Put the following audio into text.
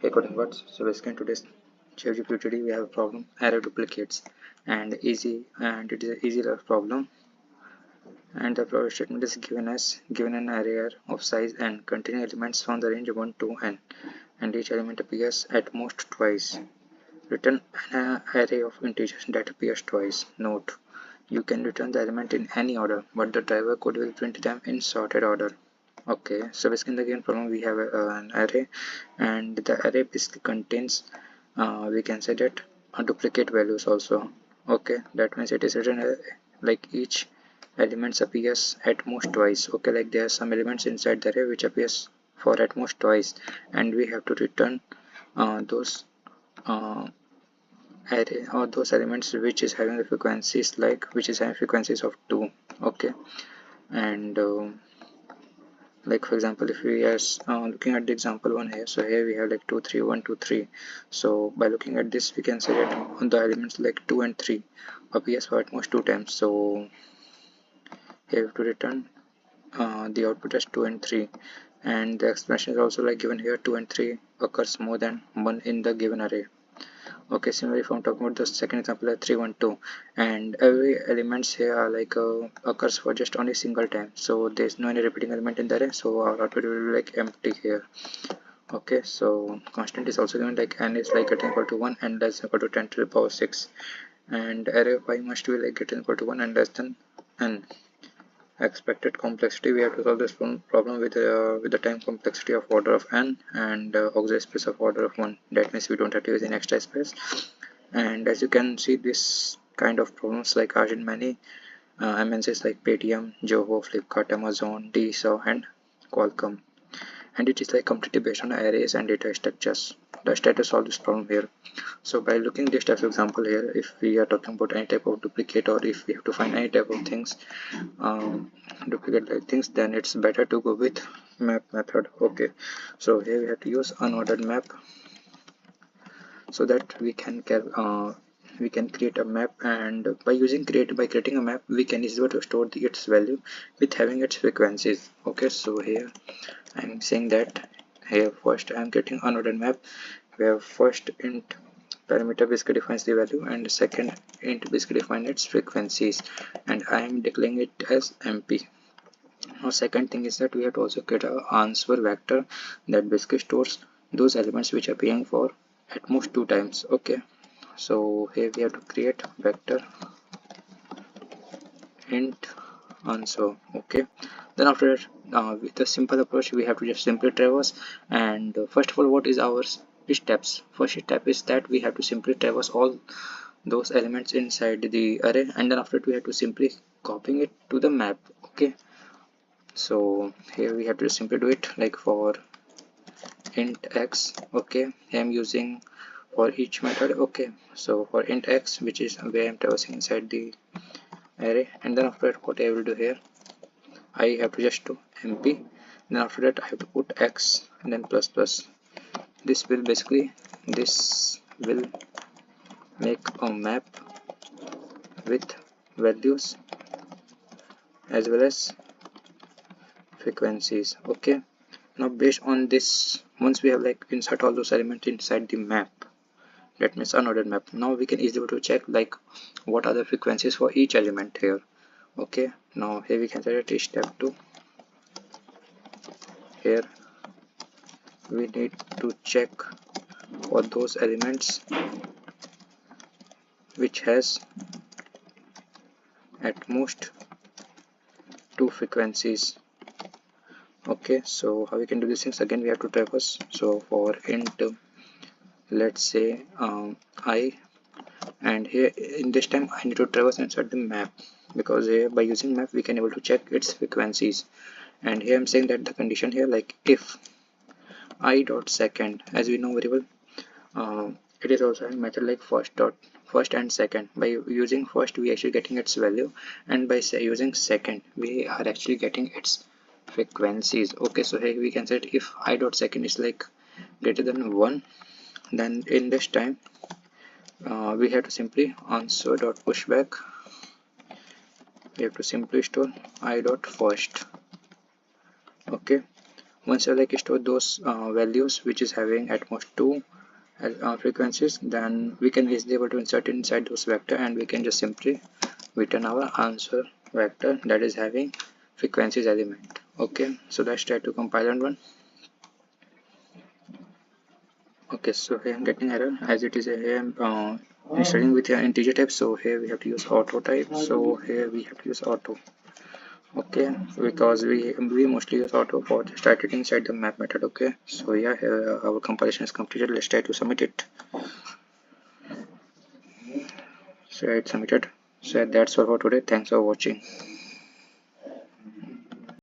Hey coding words. So basically in today's GFG POTD we have a problem array duplicates and it is an easy problem, and the problem statement is given an array of size and containing elements from the range 1 to n, and each element appears at most twice. Return an array of integers that appears twice. Note: you can return the element in any order, but the driver code will print them in sorted order. Okay, so basically in the given problem we have an array, and the array basically contains we can say that duplicate values also. Okay, that means it is written like each elements appears at most twice. Okay, like there are some elements inside the array which appears for at most twice, and we have to return those uh, array or those elements which is having the frequencies of 2. Okay, and like for example, if we are looking at the example one here, so here we have like 2 3 1 2 3. So by looking at this we can say that on the elements like 2 and 3 appears for at most 2 times. So here we have to return the output as 2 and 3, and the expression is also like given here 2 and 3 occurs more than 1 in the given array. Okay, similarly if I'm talking about the second example like 3 1 2, and every elements here are like occurs for just only single time, so there's no any repeating element in the array, so our output will be like empty here. Okay, so constant is also given like n is like getting equal to 1 and less than equal to 10 to the power 6, and array y must be like getting equal to 1 and less than n. Expected complexity, we have to solve this problem with the time complexity of order of n and auxiliary space of order of 1. That means we don't have to use any extra space. And as you can see, this kind of problems like are in many MNCs like Paytm, Joho, Flipkart, Amazon, DSO and Qualcomm, and it is like completely based on arrays and data structures. Let's try to solve this problem here. So by looking this type of example here, if we are talking about any type of duplicate, or if we have to find any type of things, duplicate like things, then it's better to go with map method. Okay, so here we have to use unordered map, so that we can create a map, and by creating a map we can easily to store its value with having its frequencies. Okay, so here I'm saying that here first I'm getting unordered map, where first int parameter basically defines the value and second int basically defines its frequencies, and I am declaring it as MP. Now second thing is that we have to also create an answer vector that basically stores those elements which are appearing for at most 2 times. Okay, so here we have to create vector int answer. Okay, then after that with a simple approach we have to just simply traverse, and first of all, what is our steps? First step is that we have to simply traverse all those elements inside the array, and then after that we have to simply copying it to the map. Okay, so here we have to simply do it like for int x. Okay, I am using for each method. Okay, so for int x, which is where I'm traversing inside the array, and then after that what I will do here, I have to just do MP, then after that I have to put x and then plus plus. This will make a map with values as well as frequencies. Okay, now based on this, once we have like insert all those elements inside the map, that means unordered map, now we can easily to check like what are the frequencies for each element here. Okay, now here we can set it step 2. Here we need to check for those elements which has at most 2 frequencies. Okay, so how we can do these things? Again we have to traverse. So for int let's say I, and here in this time I need to traverse inside the map, because here by using map we can able to check its frequencies. And here I'm saying that the condition here, like if I dot second, as we know very well, it is also a method like first and second. By using first we actually getting its value, and by using second we are actually getting its frequencies. Okay, so here we can set if I dot second is like greater than 1, then in this time we have to simply answer dot pushback, we have to simply store I dot first. Okay, Once you like store those values which is having at most 2 frequencies, then we can easily able to insert inside those vector, and we can just simply return our answer vector that is having frequencies element. Okay, so let's try to compile and run. Okay, so here I'm getting error as it is a here starting with an integer type, so here we have to use auto type. So here we have to use auto. Okay, because we mostly use auto for started inside the map method. Okay, so yeah, here our compilation is completed. Let's try to submit it. So it's submitted. So that's all for today. Thanks for watching.